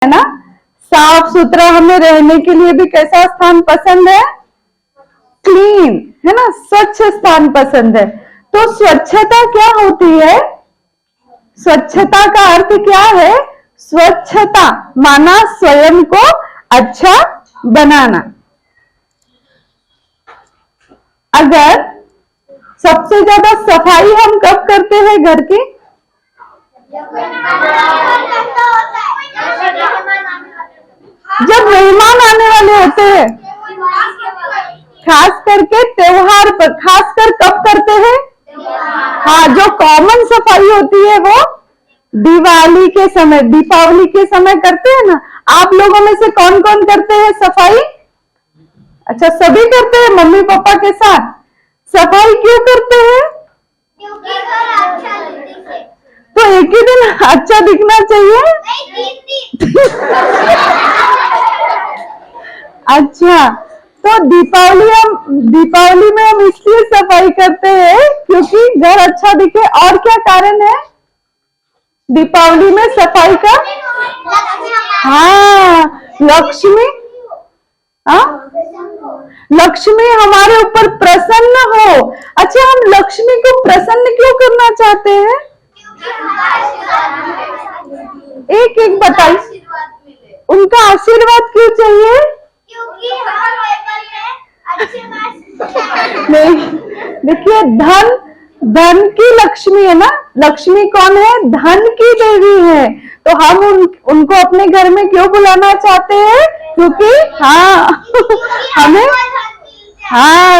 है ना। साफ सुथरा हमें रहने के लिए भी कैसा स्थान पसंद है? क्लीन, है ना, स्वच्छ स्थान पसंद है। तो स्वच्छता क्या होती है? स्वच्छता का अर्थ क्या है? स्वच्छता माना स्वयं को अच्छा बनाना। अगर सबसे ज्यादा सफाई हम कब करते हैं घर की? जब मेहमान आने वाले होते हैं, खास करके त्योहार पर, खासकर कब करते हैं? हाँ, जो कॉमन सफाई होती है वो दिवाली के समय, दीपावली के समय करते हैं ना। आप लोगों में से कौन कौन करते हैं सफाई? अच्छा, सभी करते हैं मम्मी पापा के साथ। सफाई क्यों करते हैं? क्योंकि घर अच्छा दिखे। तो एक ही दिन अच्छा दिखना चाहिए? अच्छा, तो दीपावली में हम इसलिए सफाई करते हैं क्योंकि घर अच्छा दिखे। और क्या कारण है दीपावली में सफाई का? हाँ, लक्ष्मी, हाँ, लक्ष्मी हमारे ऊपर प्रसन्न हो। अच्छा, हम लक्ष्मी को प्रसन्न क्यों करना चाहते हैं? एक एक बताइए, उनका आशीर्वाद क्यों चाहिए? नहीं, देखिए, धन की लक्ष्मी है ना। लक्ष्मी कौन है? धन की देवी है। तो हम उनको अपने घर में क्यों बुलाना चाहते हैं? क्योंकि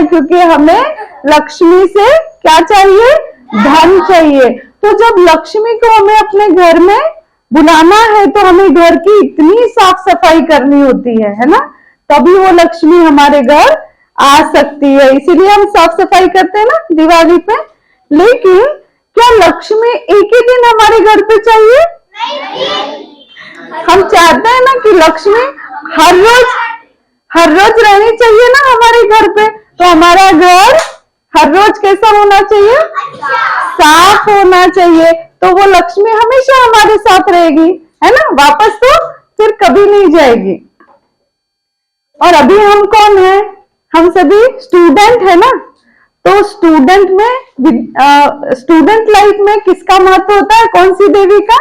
क्योंकि हमें लक्ष्मी से क्या चाहिए? धन चाहिए। तो जब लक्ष्मी को हमें अपने घर में बुलाना है तो हमें घर की इतनी साफ सफाई करनी होती है ना, तभी वो लक्ष्मी हमारे घर आ सकती है। इसीलिए हम साफ सफाई करते हैं ना दिवाली पे। लेकिन क्या लक्ष्मी एक ही दिन हमारे घर पे चाहिए? हम चाहते हैं ना कि लक्ष्मी हर रोज रहनी चाहिए ना हमारे घर पे। तो हमारा घर हर रोज कैसा होना चाहिए? साफ होना चाहिए। तो वो लक्ष्मी हमेशा हमारे साथ रहेगी, है ना, वापस तो फिर कभी नहीं जाएगी। और अभी हम कौन है? हम सभी स्टूडेंट है ना। तो स्टूडेंट लाइफ में किसका महत्व होता है? कौन सी देवी का?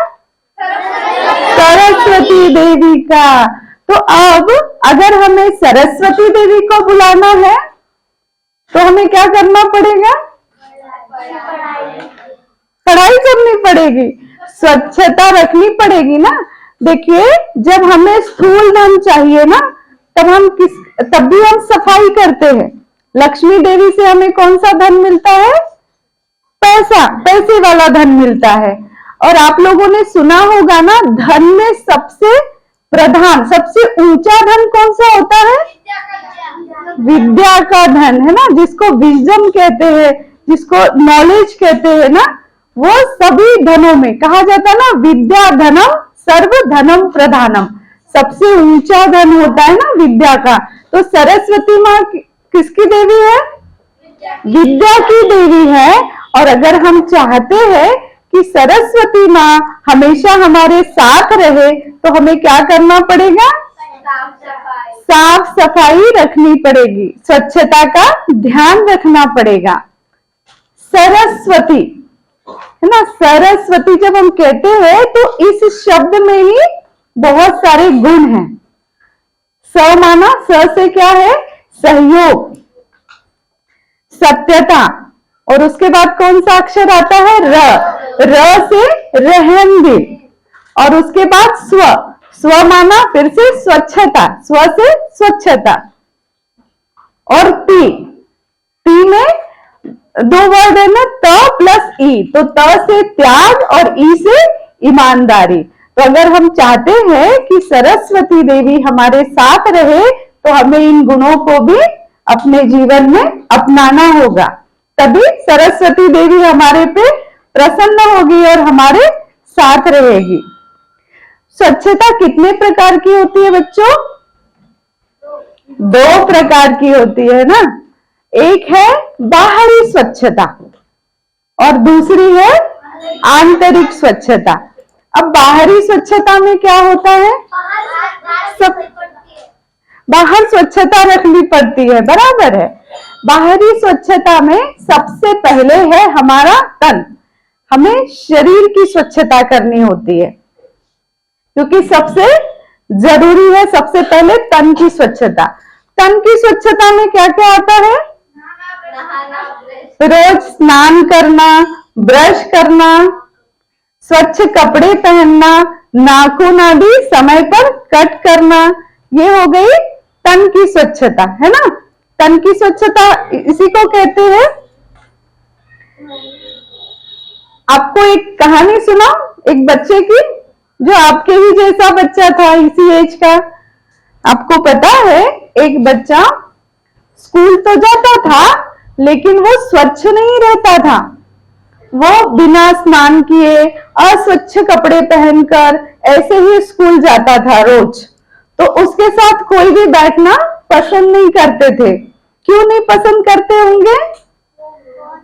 सरस्वती देवी का। तो अब अगर हमें सरस्वती देवी को बुलाना है तो हमें क्या करना पड़ेगा? पढ़ाई करनी पड़ेगी, स्वच्छता रखनी पड़ेगी ना। देखिए, जब हमें स्थूल धन चाहिए ना, तब भी हम सफाई करते हैं। लक्ष्मी देवी से हमें कौन सा धन मिलता है? पैसे वाला धन मिलता है। और आप लोगों ने सुना होगा ना, धन में सबसे प्रधान, सबसे ऊंचा धन कौन सा होता है? विद्या का धन, है ना, जिसको विजडम कहते हैं, जिसको नॉलेज कहते हैं ना। वो सभी धनों में कहा जाता है ना, विद्या धनम सर्व धनम प्रधानम। सबसे ऊंचा धन होता है ना विद्या का। तो सरस्वती माँ किसकी देवी है? विद्या की देवी है। और अगर हम चाहते हैं कि सरस्वती माँ हमेशा हमारे साथ रहे तो हमें क्या करना पड़ेगा? साफ सफाई रखनी पड़ेगी, स्वच्छता का ध्यान रखना पड़ेगा। सरस्वती, है ना, सरस्वती जब हम कहते हैं तो इस शब्द में ही बहुत सारे गुण हैं। स माना, स से क्या है? सहयोग, सत्यता। और उसके बाद कौन सा अक्षर आता है? र से रहमदिल। और उसके बाद स्व माना फिर से स्वच्छता, स्व से स्वच्छता। और ती में दो वर्ड है ना, त प्लस ई। तो त से त्याग और ई से ईमानदारी। तो अगर हम चाहते हैं कि सरस्वती देवी हमारे साथ रहे तो हमें इन गुणों को भी अपने जीवन में अपनाना होगा, तभी सरस्वती देवी हमारे पे प्रसन्न होगी और हमारे साथ रहेगी। स्वच्छता कितने प्रकार की होती है बच्चों? 2 प्रकार की होती है ना। एक है बाहरी स्वच्छता और दूसरी है आंतरिक स्वच्छता। अब बाहरी स्वच्छता में क्या होता है? बाहर स्वच्छता रखनी पड़ती है, बराबर है। बाहरी स्वच्छता में सबसे पहले है हमारा तन। हमें शरीर की स्वच्छता करनी होती है, क्योंकि सबसे जरूरी है सबसे पहले तन की स्वच्छता। तन की स्वच्छता में क्या क्या आता है? रोज स्नान करना, ब्रश करना, स्वच्छ कपड़े पहनना, नाखून आदि समय पर कट करना, ये हो गई तन की स्वच्छता, है ना। तन की स्वच्छता इसी को कहते हैं। आपको एक कहानी सुनाऊं एक बच्चे की, जो आपके ही जैसा बच्चा था, इसी एज का। आपको पता है एक बच्चा स्कूल तो जाता था, लेकिन वो स्वच्छ नहीं रहता था। वो बिना स्नान किए अस्वच्छ कपड़े पहनकर ऐसे ही स्कूल जाता था रोज। तो उसके साथ कोई भी बैठना पसंद नहीं करते थे। क्यों नहीं पसंद करते होंगे?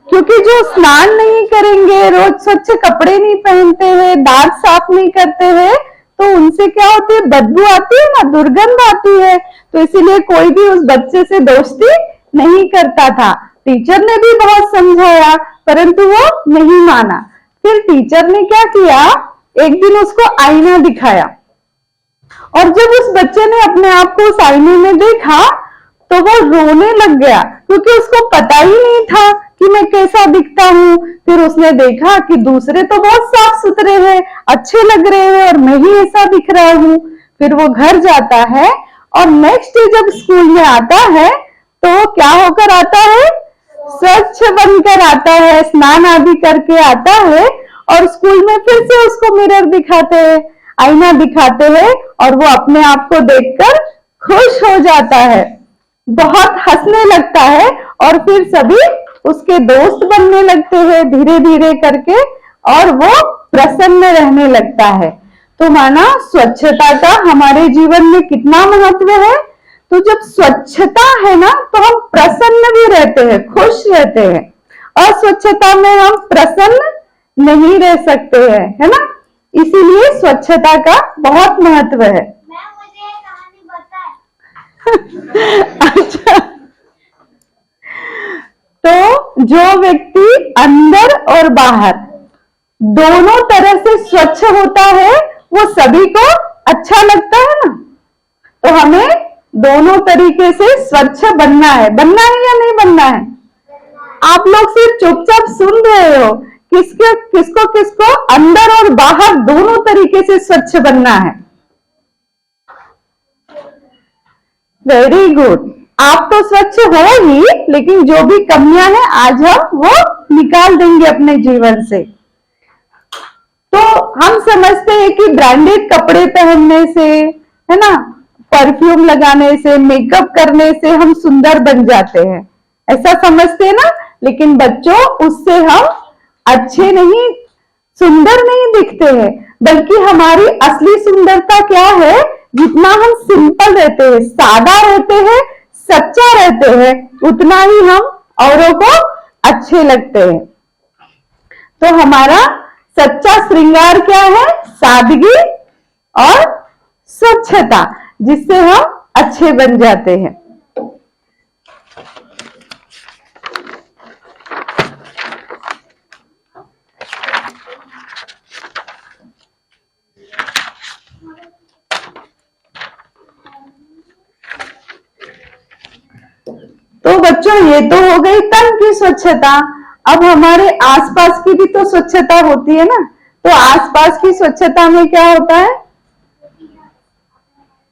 क्योंकि जो स्नान नहीं करेंगे, रोज स्वच्छ कपड़े नहीं पहनते हैं, दांत साफ नहीं करते हैं, तो उनसे क्या होती है? बदबू आती है ना, दुर्गंध आती है। तो इसीलिए कोई भी उस बच्चे से दोस्ती नहीं करता था। टीचर ने भी बहुत समझाया, परंतु वो नहीं माना। फिर टीचर ने क्या किया, एक दिन उसको आईना दिखाया, और जब उस बच्चे ने अपने आप को उस आईने में देखा तो वो रोने लग गया, क्योंकि उसको पता ही नहीं था कि मैं कैसा दिखता हूँ। फिर उसने देखा कि दूसरे तो बहुत साफ सुथरे हैं, अच्छे लग रहे हैं, और मैं ही ऐसा दिख रहा हूँ। फिर वो घर जाता है और नेक्स्ट डे जब स्कूल में आता है तो क्या होकर आता है? स्वच्छ बनकर आता है, स्नान आदि करके आता है, और स्कूल में फिर से उसको मिरर दिखाते हैं, आईना दिखाते हैं, और वो अपने आप को देखकर खुश हो जाता है, बहुत हंसने लगता है, और फिर सभी उसके दोस्त बनने लगते हैं धीरे धीरे करके, और वो प्रसन्न रहने लगता है। तो माना स्वच्छता का हमारे जीवन में कितना महत्व है। तो जब स्वच्छता है ना, तो हम प्रसन्न भी रहते हैं, खुश रहते हैं। अस्वच्छता में हम प्रसन्न नहीं रह सकते हैं, है ना। इसीलिए स्वच्छता का बहुत महत्व है। मुझे कहानी बताए। अच्छा, तो जो व्यक्ति अंदर और बाहर दोनों तरह से स्वच्छ होता है, वो सभी को अच्छा लगता है ना। तो हमें दोनों तरीके से स्वच्छ बनना है या नहीं बनना है? आप लोग सिर्फ चुपचाप सुन रहे हो, किसको किसको अंदर और बाहर दोनों तरीके से स्वच्छ बनना है। Very good. आप तो स्वच्छ हो ही, लेकिन जो भी कमियां हैं आज हम वो निकाल देंगे अपने जीवन से। तो हम समझते हैं कि ब्रांडेड कपड़े पहनने से, है ना, परफ्यूम लगाने से, मेकअप करने से हम सुंदर बन जाते हैं, ऐसा समझते हैं ना। लेकिन बच्चों, उससे हम अच्छे नहीं, सुंदर नहीं दिखते हैं, बल्कि हमारी असली सुंदरता क्या है? जितना हम सिंपल रहते हैं, सादा रहते हैं, सच्चा रहते हैं, उतना ही हम औरों को अच्छे लगते हैं। तो हमारा सच्चा श्रृंगार क्या है? सादगी और स्वच्छता, जिससे हम अच्छे बन जाते हैं। तो बच्चों, ये तो हो गई तन की स्वच्छता। अब हमारे आसपास की भी तो स्वच्छता होती है ना। तो आसपास की स्वच्छता में क्या होता है?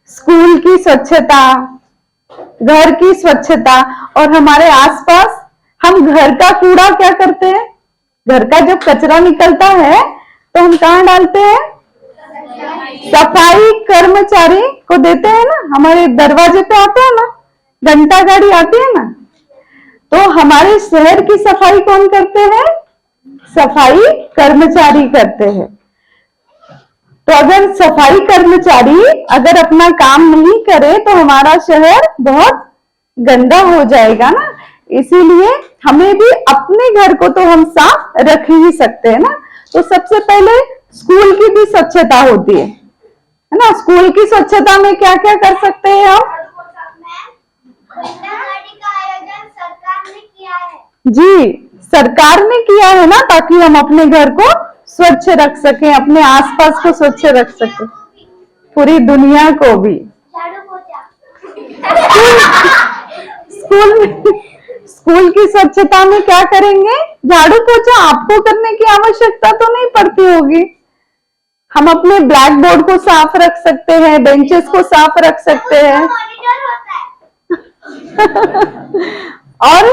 स्कूल की स्वच्छता, घर की स्वच्छता, और हमारे आसपास हम घर का कूड़ा क्या करते हैं? घर का जब कचरा निकलता है तो हम कहाँ डालते हैं? सफाई कर्मचारी को देते हैं ना, हमारे दरवाजे पे आते हैं ना, घंटा गाड़ी आती है ना। तो हमारे शहर की सफाई कौन करते हैं? सफाई कर्मचारी करते हैं। तो अगर सफाई कर्मचारी अगर अपना काम नहीं करे तो हमारा शहर बहुत गंदा हो जाएगा ना। इसीलिए हमें भी अपने घर को तो हम साफ रख ही सकते हैं ना। तो सबसे पहले स्कूल की भी स्वच्छता होती है ना। स्कूल की स्वच्छता में क्या क्या कर सकते हैं हम? गंगागढ़ी का आयोजन सरकार ने किया है। जी, सरकार ने किया है ना, ताकि हम अपने घर को स्वच्छ रख सकें, अपने आसपास को स्वच्छ रख सकें, पूरी दुनिया को भी। झाड़ू पोछा। स्कूल की स्वच्छता में क्या करेंगे? झाड़ू पोछा आपको करने की आवश्यकता तो नहीं पड़ती होगी। हम अपने ब्लैक बोर्ड को साफ रख सकते हैं, बेंचेस को साफ रख सकते हैं मॉनिटर होता है। और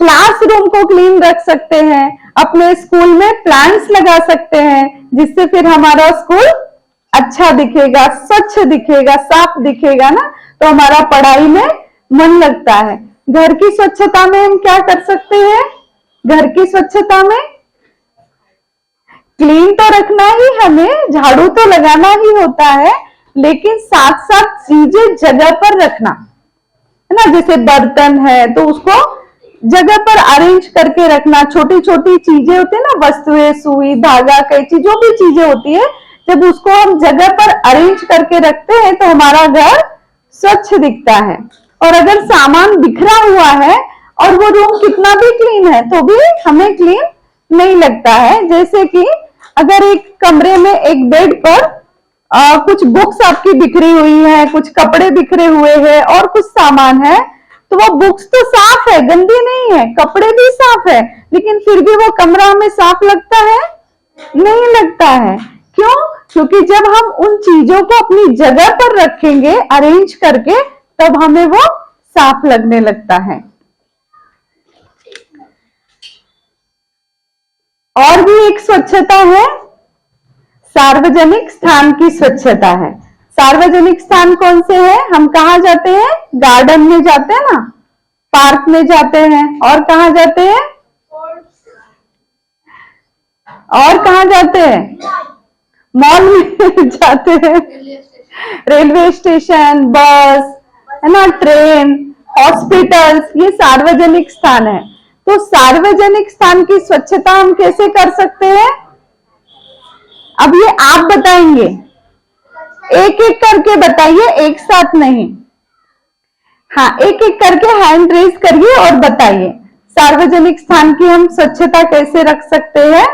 क्लासरूम को क्लीन रख सकते हैं। अपने स्कूल में प्लांट्स लगा सकते हैं, जिससे फिर हमारा स्कूल अच्छा दिखेगा, स्वच्छ दिखेगा, साफ दिखेगा ना, तो हमारा पढ़ाई में मन लगता है। घर की स्वच्छता में हम क्या कर सकते हैं? घर की स्वच्छता में क्लीन तो रखना ही, हमें झाड़ू तो लगाना ही होता है, लेकिन साथ साथ चीजें जगह पर रखना है ना। जैसे बर्तन है तो उसको जगह पर अरेंज करके रखना। छोटी छोटी चीजें होती है ना, वस्तुएं, सुई, धागा, कैंची, जो भी चीजें होती है, जब उसको हम जगह पर अरेंज करके रखते हैं तो हमारा घर स्वच्छ दिखता है। और अगर सामान बिखरा हुआ है और वो रूम कितना भी क्लीन है तो भी हमें क्लीन नहीं लगता है। जैसे कि अगर एक कमरे में एक बेड पर कुछ बुक्स आपकी बिखरी हुई है, कुछ कपड़े बिखरे हुए हैं और कुछ सामान है, तो वो बुक्स तो साफ है, गंदी नहीं है, कपड़े भी साफ है, लेकिन फिर भी वो कमरा हमें साफ लगता है? नहीं लगता है। क्यों? क्योंकि जब हम उन चीजों को अपनी जगह पर रखेंगे अरेंज करके, तब हमें वो साफ लगने लगता है। और भी एक स्वच्छता है, सार्वजनिक स्थान की स्वच्छता है। सार्वजनिक स्थान कौन से हैं? हम कहाँ जाते हैं? गार्डन में जाते हैं ना, पार्क में जाते हैं, और कहाँ जाते हैं? और कहाँ जाते हैं? मॉल में जाते हैं, रेलवे स्टेशन, बस है ना, ट्रेन, हॉस्पिटल्स, ये सार्वजनिक स्थान है। तो सार्वजनिक स्थान की स्वच्छता हम कैसे कर सकते हैं? अब ये आप बताएंगे, एक एक करके बताइए, एक साथ नहीं। हाँ, एक एक करके हैंड रेज करिए और बताइए सार्वजनिक स्थान की हम स्वच्छता कैसे रख सकते हैं।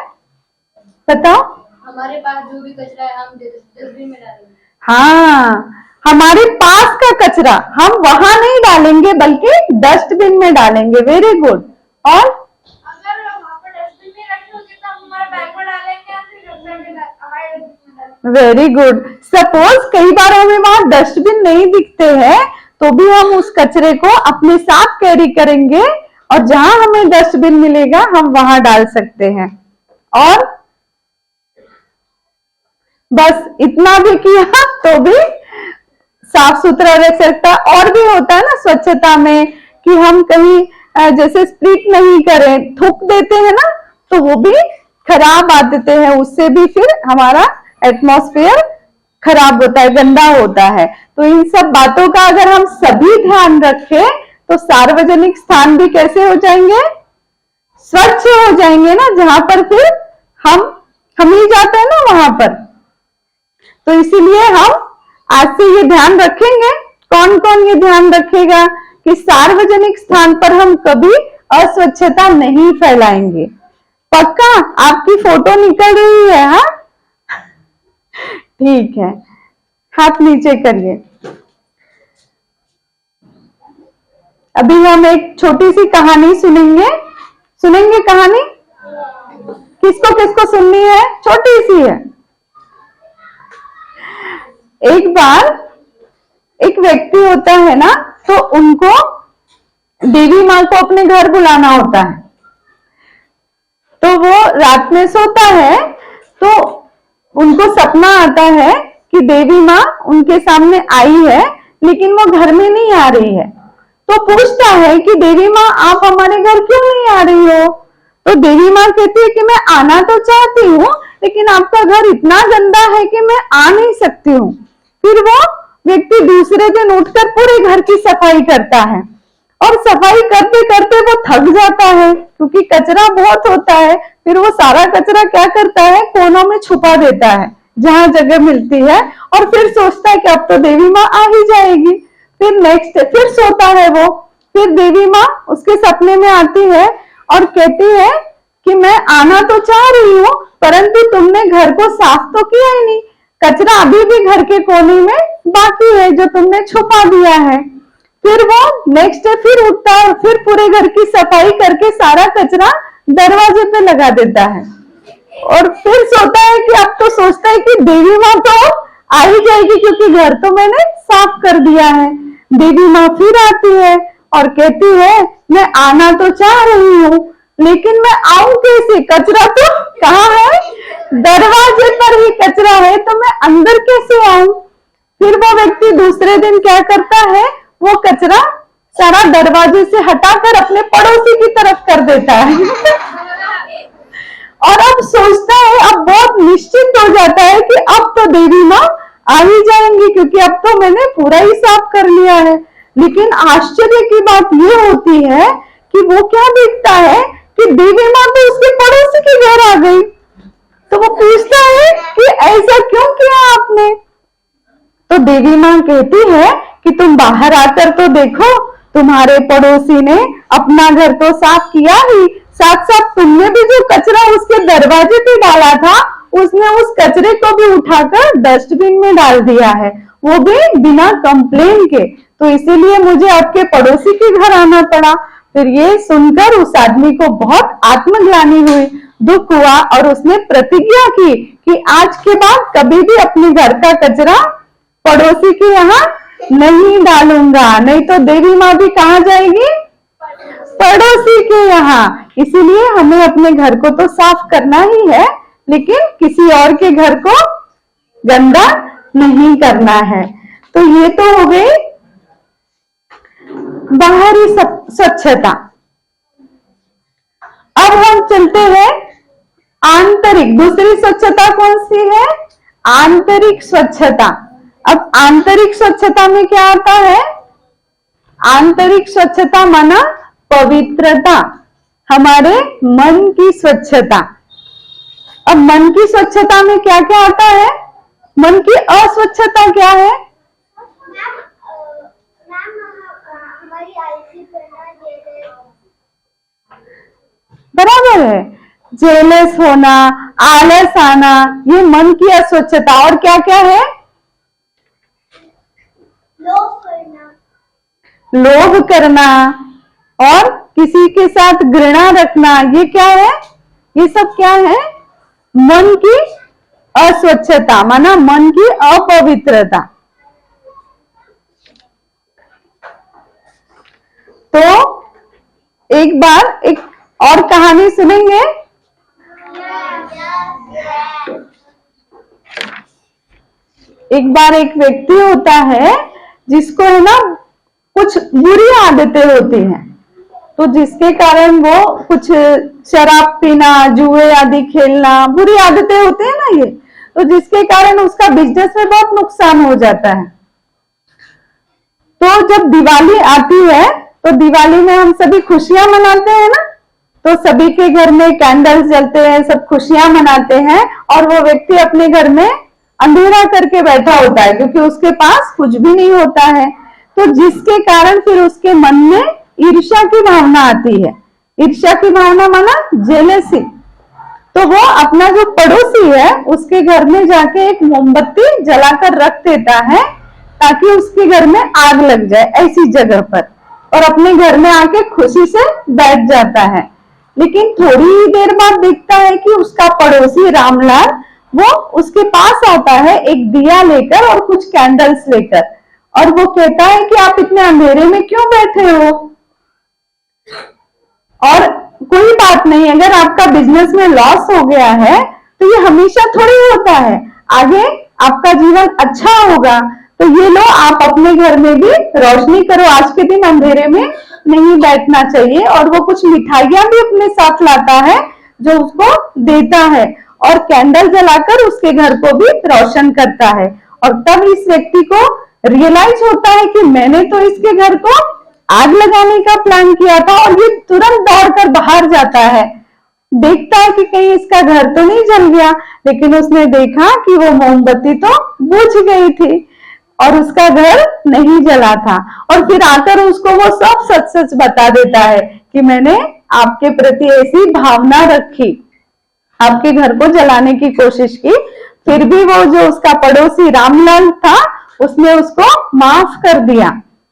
बताओ। हमारे पास जो भी कचरा है हम डस्टबिन में डालेंगे। हाँ, हमारे पास का कचरा हम वहां नहीं डालेंगे बल्कि डस्टबिन में डालेंगे। Very good. और अगर वहाँ पर डस्टबिन में रखे होंगे तो हम हमारे बैग में डालेंगे या फिर हमारे डस्टबिन में डालेंगे। Very good. सपोज कई बार हमें वहां डस्टबिन नहीं दिखते हैं, तो भी हम उस कचरे को अपने साथ कैरी करेंगे और जहां हमें डस्टबिन मिलेगा हम वहां डाल सकते हैं। और बस इतना भी किया तो भी साफ सुथरा रह सकता। और भी होता है ना स्वच्छता में कि हम कहीं जैसे स्प्लिट नहीं करें, थूक देते हैं ना, तो वो भी खराब आदतें हैं, उससे भी फिर हमारा एटमॉस्फेयर खराब होता है, गंदा होता है। तो इन सब बातों का अगर हम सभी ध्यान रखें तो सार्वजनिक स्थान भी कैसे हो जाएंगे? स्वच्छ हो जाएंगे ना, जहां पर फिर हम ही जाते हैं ना वहां पर। तो इसीलिए हम आज से ये ध्यान रखेंगे। कौन कौन ये ध्यान रखेगा कि सार्वजनिक स्थान पर हम कभी अस्वच्छता नहीं फैलाएंगे? पक्का? आपकी फोटो निकल रही है? हाँ, ठीक है, हाथ नीचे करिए। अभी हम एक छोटी सी कहानी सुनेंगे। सुनेंगे कहानी? किसको किसको सुननी है? छोटी सी है। एक बार एक व्यक्ति होता है ना, तो उनको देवी माँ को अपने घर बुलाना होता है। तो वो रात में सोता है, तो उनको सपना आता है कि देवी माँ उनके सामने आई है, लेकिन वो घर में नहीं आ रही है। तो पूछता है कि देवी माँ आप हमारे घर क्यों नहीं आ रही हो? तो देवी माँ कहती है कि मैं आना तो चाहती हूँ, लेकिन आपका घर इतना गंदा है कि मैं आ नहीं सकती हूँ। फिर वो व्यक्ति दूसरे दिन उठकर पूरे घर की सफाई करता है और सफाई करते करते वो थक जाता है क्योंकि कचरा बहुत होता है। फिर वो सारा कचरा क्या करता है, कोनों में छुपा देता है जहां जगह मिलती है, और फिर सोचता है कि अब तो देवी माँ आ ही जाएगी। फिर नेक्स्ट फिर सोता है वो, फिर देवी माँ उसके सपने में आती है और कहती है कि मैं आना तो चाह रही हूँ, परंतु तुमने घर को साफ तो किया ही नहीं, कचरा अभी भी घर के कोने में बाकी है जो तुमने छुपा दिया है। फिर वो नेक्स्ट डे फिर उठता है और फिर पूरे घर की सफाई करके सारा कचरा दरवाजे पे लगा देता है, और फिर सोता है कि अब तो सोचता है कि देवी माँ तो आ ही जाएगी क्योंकि घर तो मैंने साफ कर दिया है। देवी माँ फिर आती है और कहती है मैं आना तो चाह रही हूँ, लेकिन मैं आऊं कैसे, कचरा तो कहाँ है, दरवाजे पर ही कचरा है, तो मैं अंदर कैसे आऊं। फिर वो व्यक्ति दूसरे दिन क्या करता है, वो कचरा सारा दरवाजे से हटाकर अपने पड़ोसी की तरफ कर देता है और अब सोचता है, अब बहुत निश्चित हो जाता है कि अब तो देवी माँ आ ही जाएंगी क्योंकि अब तो मैंने पूरा ही साफ कर लिया है। लेकिन आश्चर्य की बात ये होती है कि वो क्या देखता है कि देवी माँ तो उसके पड़ोसी के घर आ गई। तो वो पूछता है कि ऐसा क्यों किया आपने। तो देवी माँ कहती है कि तुम बाहर आकर तो देखो, तुम्हारे पड़ोसी ने अपना घर तो साफ किया ही, साथ साथ तुमने भी जो कचरा उसके दरवाजे पे डाला था, उसने उस कचरे को भी उठाकर डस्टबिन में डाल दिया है, वो भी बिना कंप्लेन के। तो इसीलिए मुझे आपके पड़ोसी के घर आना पड़ा। फिर ये सुनकर उस आदमी को बहुत आत्मग्लानि हुई, दुख हुआ, और उसने प्रतिज्ञा की कि आज के बाद कभी भी अपने घर का कचरा पड़ोसी के यहाँ नहीं डालूंगा, नहीं तो देवी माँ भी कहाँ जाएगी, पड़ोसी के यहाँ। इसीलिए हमें अपने घर को तो साफ करना ही है, लेकिन किसी और के घर को गंदा नहीं करना है। तो ये तो हो गई बाहरी स्वच्छता। अब हम चलते हैं आंतरिक, दूसरी स्वच्छता कौन सी है, आंतरिक स्वच्छता। अब आंतरिक स्वच्छता में क्या आता है, आंतरिक स्वच्छता माना पवित्रता, हमारे मन की स्वच्छता। अब मन की स्वच्छता में क्या क्या आता है, मन की अस्वच्छता क्या है, हमारी आलसी करना, बराबर है, जेलस होना, आलस आना, ये मन की अस्वच्छता। और क्या क्या है, लोभ करना और किसी के साथ घृणा रखना, ये क्या है, ये सब क्या है, मन की अस्वच्छता माना मन की अपवित्रता। तो एक बार एक और कहानी सुनेंगे। एक बार एक व्यक्ति होता है जिसको है ना कुछ बुरी आदतें होती हैं, तो जिसके कारण वो कुछ शराब पीना, जुए आदि खेलना, बुरी आदतें होती है ना ये, तो जिसके कारण उसका बिजनेस में बहुत नुकसान हो जाता है। तो जब दिवाली आती है तो दिवाली में हम सभी खुशियां मनाते हैं ना, तो सभी के घर में कैंडल्स जलते हैं, सब खुशियां मनाते हैं, और वो व्यक्ति अपने घर में अंधेरा करके बैठा होता है क्योंकि उसके पास कुछ भी नहीं होता है। तो जिसके कारण फिर उसके मन में ईर्ष्या की भावना आती है। ईर्ष्या की भावना माना जेलसी। तो वो अपना जो पड़ोसी है उसके घर में जाके एक मोमबत्ती जलाकर रख देता है ताकि उसके घर में आग लग जाए ऐसी जगह पर, और अपने घर में आके खुशी से बैठ जाता है। लेकिन थोड़ी ही देर बाद देखता है कि उसका पड़ोसी रामलाल वो उसके पास आता है एक दिया लेकर और कुछ कैंडल्स लेकर, और वो कहता है कि आप इतने अंधेरे में क्यों बैठे हो, और कोई बात नहीं, अगर आपका बिजनेस में लॉस हो गया है तो ये हमेशा थोड़ी होता है, आगे आपका जीवन अच्छा होगा, तो ये लो आप अपने घर में भी रोशनी करो, आज के दिन अंधेरे में नहीं बैठना चाहिए। और वो कुछ मिठाइयां भी अपने साथ लाता है जो उसको देता है, और कैंडल जलाकर उसके घर को भी रोशन करता है। और तब इस व्यक्ति को रियलाइज होता है कि मैंने तो इसके घर को आग लगाने का प्लान किया था और ये तुरंत दौड़कर बाहर जाता है, देखता है कि कहीं इसका घर तो नहीं जल गया, लेकिन उसने देखा कि वो मोमबत्ती तो बुझ गई थी और उसका घर नहीं जला था। और फिर आकर उसको वो सब सच सच बता देता है कि मैंने आपके प्रति ऐसी भावना रखी, आपके घर को जलाने की कोशिश की, फिर भी वो जो उसका पड़ोसी रामलाल था उसने उसको माफ कर दिया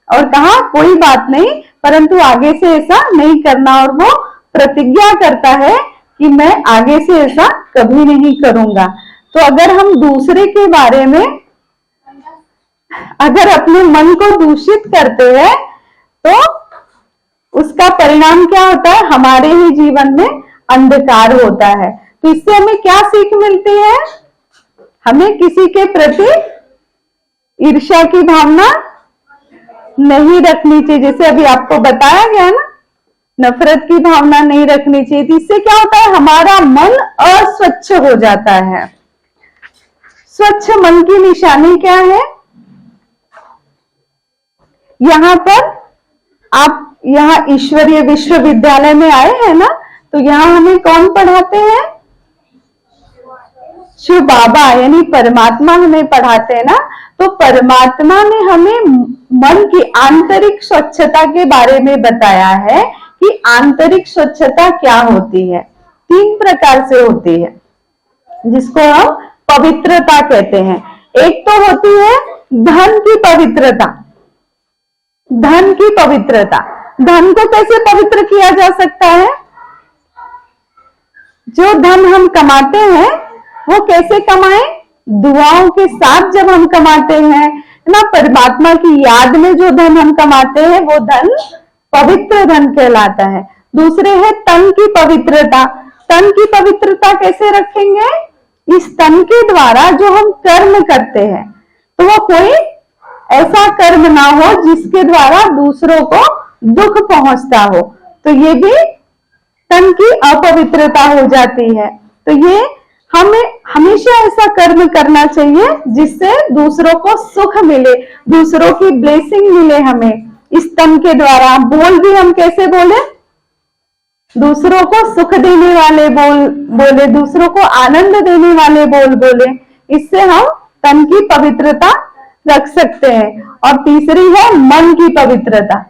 और कहा कोई बात नहीं, परंतु आगे से ऐसा नहीं करना। और वो प्रतिज्ञा करता है कि मैं आगे से ऐसा कभी नहीं करूंगा। तो अगर हम दूसरे के बारे में, अगर अपने मन को दूषित करते हैं तो उसका परिणाम क्या होता है, हमारे ही जीवन में अंधकार होता है। तो इससे हमें क्या सीख मिलती है, हमें किसी के प्रति ईर्ष्या की भावना नहीं रखनी चाहिए। जैसे अभी आपको बताया गया ना, नफरत की भावना नहीं रखनी चाहिए। तो इससे क्या होता है, हमारा मन अस्वच्छ हो जाता है। स्वच्छ मन की निशानी क्या है, यहाँ पर आप यहाँ ईश्वरीय विश्वविद्यालय में आए हैं ना, तो यहाँ हमें कौन पढ़ाते हैं, शिव बाबा यानी परमात्मा हमें पढ़ाते हैं ना। तो परमात्मा ने हमें मन की आंतरिक स्वच्छता के बारे में बताया है कि आंतरिक स्वच्छता क्या होती है। 3 प्रकार से होती है, जिसको हम पवित्रता कहते हैं। एक तो होती है धन की पवित्रता। धन की पवित्रता, धन को कैसे पवित्र किया जा सकता है, जो धन हम कमाते हैं वो कैसे कमाएं, दुआओं के साथ जब हम कमाते हैं ना, परमात्मा की याद में जो धन हम कमाते हैं वो धन पवित्र धन कहलाता है। दूसरे है तन की पवित्रता। तन की पवित्रता कैसे रखेंगे, इस तन के द्वारा जो हम कर्म करते हैं तो वो कोई ऐसा कर्म ना हो जिसके द्वारा दूसरों को दुख पहुंचता हो, तो ये भी तन की अपवित्रता हो जाती है। तो ये हमें हमेशा ऐसा कर्म करना चाहिए जिससे दूसरों को सुख मिले, दूसरों की ब्लेसिंग मिले हमें इस तन के द्वारा। बोल भी हम कैसे बोले, दूसरों को सुख देने वाले बोल बोले, दूसरों को आनंद देने वाले बोल बोले, इससे हम तन की पवित्रता रख सकते हैं। और तीसरी है मन की पवित्रता।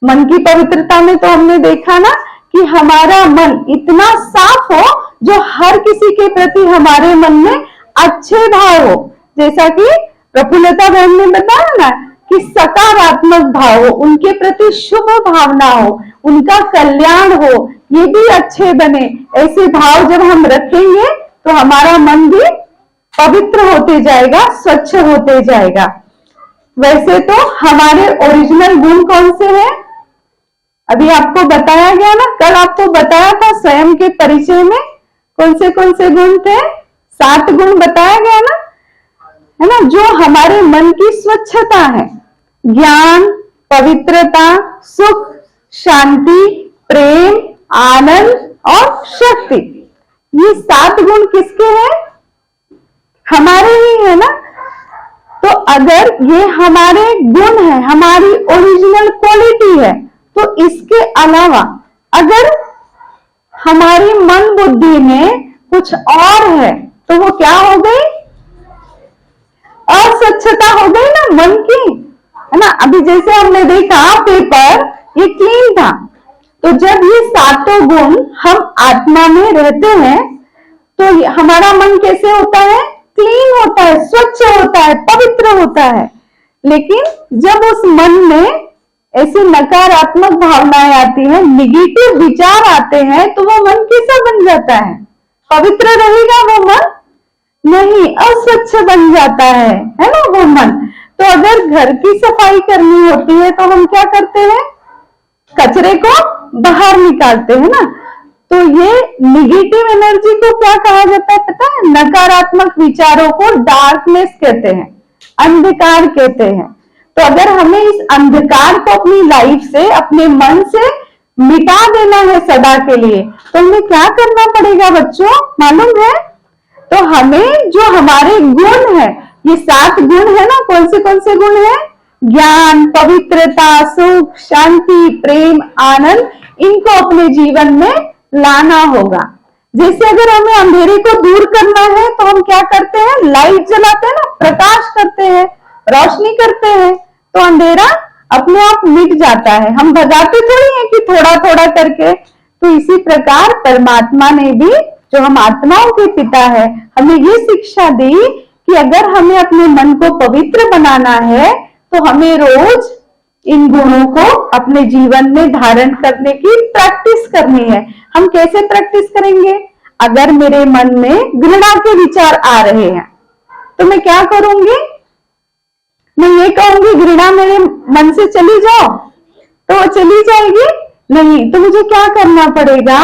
मन की पवित्रता में तो हमने देखा ना कि हमारा मन इतना साफ हो जो हर किसी के प्रति हमारे मन में अच्छे भाव हो। जैसा कि प्रफुल्लता बहन ने बताया ना कि सकारात्मक भाव हो, उनके प्रति शुभ भावना हो, उनका कल्याण हो, ये भी अच्छे बने। ऐसे भाव जब हम रखेंगे तो हमारा मन भी पवित्र होते जाएगा, स्वच्छ होते जाएगा। वैसे तो हमारे ओरिजिनल गुण कौन से हैं, अभी आपको बताया गया ना, कल आपको बताया था स्वयं के परिचय में कौन से गुण थे, 7 गुण बताया गया ना, है ना, जो हमारे मन की स्वच्छता है। ज्ञान, पवित्रता, सुख, शांति, प्रेम, आनंद और शक्ति। ये 7 गुण किसके हैं, हमारे ही है ना। तो अगर ये हमारे गुण है, हमारी ओरिजिनल क्वालिटी है, तो इसके अलावा अगर हमारी मन बुद्धि में कुछ और है तो वो क्या हो गई, अस्वच्छता हो गई ना मन की, है ना। अभी जैसे हमने देखा पेपर ये क्लीन था, तो जब ये 7 गुण हम आत्मा में रहते हैं तो हमारा मन कैसे होता है, क्लीन होता है, स्वच्छ होता है, पवित्र होता है। लेकिन जब उस मन में ऐसी नकारात्मक भावनाएं आती हैं, निगेटिव विचार आते हैं, तो वो मन कैसा बन जाता है, पवित्र रहेगा वो मन नहीं, अस्वच्छ बन जाता है ना वो मन। तो अगर घर की सफाई करनी होती है तो हम क्या करते हैं, कचरे को बाहर निकालते हैं ना। तो ये निगेटिव एनर्जी को क्या कहा जाता है पता है, नकारात्मक विचारों को डार्कनेस कहते हैं, अंधकार कहते हैं। तो अगर हमें इस अंधकार को अपनी लाइफ से, अपने मन से मिटा देना है सदा के लिए, तो हमें क्या करना पड़ेगा बच्चों, मालूम है? तो हमें जो हमारे गुण है, ये 7 गुण है ना, कौन से गुण है, ज्ञान, पवित्रता, सुख, शांति, प्रेम, आनंद, इनको अपने जीवन में लाना होगा। जैसे अगर हमें अंधेरे को दूर करना है तो हम क्या करते हैं, लाइट जलाते हैं ना, प्रकाश करते हैं, रोशनी करते हैं, तो अंधेरा अपने आप मिट जाता है। हम भगाते थोड़ी हैं कि थोड़ा थोड़ा करके। तो इसी प्रकार परमात्मा ने भी, जो हम आत्माओं के पिता है, हमें ये शिक्षा दी कि अगर हमें अपने मन को पवित्र बनाना है तो हमें रोज इन गुणों को अपने जीवन में धारण करने की प्रैक्टिस करनी है। हम कैसे प्रैक्टिस करेंगे? अगर मेरे मन में घृणा के विचार आ रहे हैं तो मैं क्या करूंगी? मैं ये कहूंगी घृणा मेरे मन से चली जाओ, तो वो चली जाएगी? नहीं। तो मुझे क्या करना पड़ेगा?